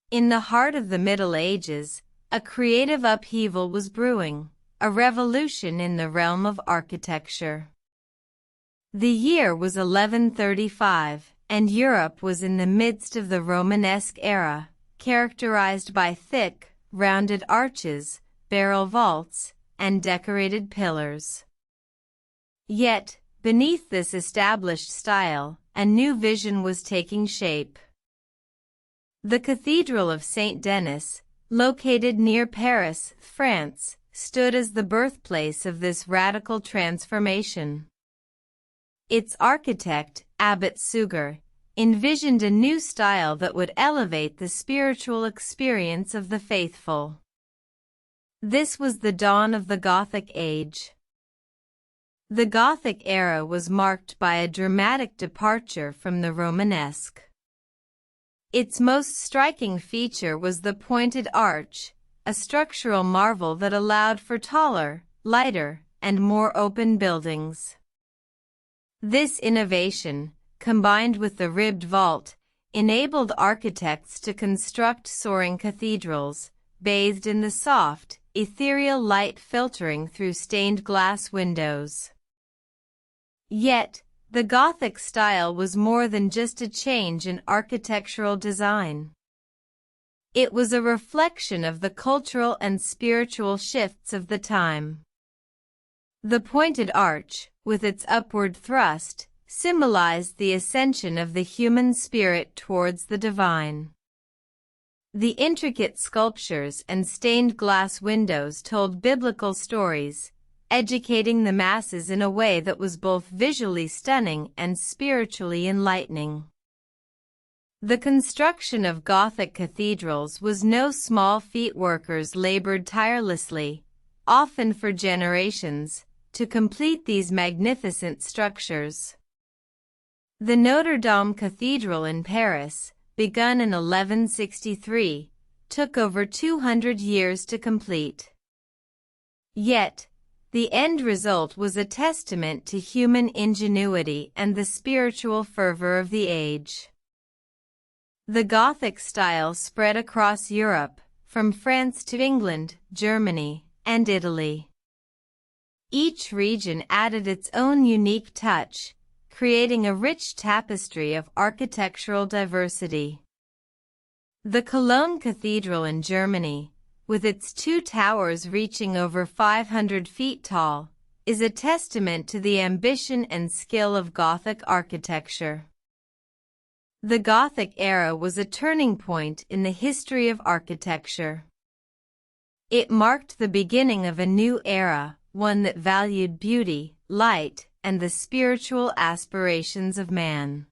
In the heart of the Middle Ages, a creative upheaval was brewing, a revolution in the realm of architecture. The year was 1135, and Europe was in the midst of the Romanesque era, characterized by thick, rounded arches, barrel vaults, and decorated pillars. Yet, beneath this established style, a new vision was taking shape. The Cathedral of Saint-Denis, located near Paris, France, stood as the birthplace of this radical transformation. Its architect, Abbot Suger, envisioned a new style that would elevate the spiritual experience of the faithful. This was the dawn of the Gothic age. The Gothic era was marked by a dramatic departure from the Romanesque. Its most striking feature was the pointed arch, a structural marvel that allowed for taller, lighter, and more open buildings. This innovation, combined with the ribbed vault, enabled architects to construct soaring cathedrals, bathed in the soft, ethereal light filtering through stained glass windows. Yet, the Gothic style was more than just a change in architectural design. It was a reflection of the cultural and spiritual shifts of the time. The pointed arch, with its upward thrust, symbolized the ascension of the human spirit towards the divine. The intricate sculptures and stained glass windows told biblical stories, educating the masses in a way that was both visually stunning and spiritually enlightening. The construction of Gothic cathedrals was no small feat. Workers labored tirelessly, often for generations, to complete these magnificent structures. The Notre Dame Cathedral in Paris, begun in 1163, took over 200 years to complete. Yet, the end result was a testament to human ingenuity and the spiritual fervor of the age. The Gothic style spread across Europe, from France to England, Germany, and Italy. Each region added its own unique touch, creating a rich tapestry of architectural diversity. The Cologne Cathedral in Germany, with its 2 towers reaching over 500 feet tall, is a testament to the ambition and skill of Gothic architecture. The Gothic era was a turning point in the history of architecture. It marked the beginning of a new era, one that valued beauty, light, and the spiritual aspirations of man.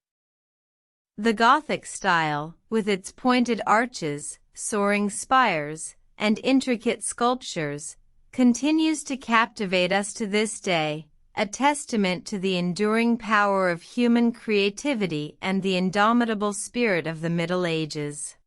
The Gothic style, with its pointed arches, soaring spires, and intricate sculptures, continues to captivate us to this day, a testament to the enduring power of human creativity and the indomitable spirit of the Middle Ages.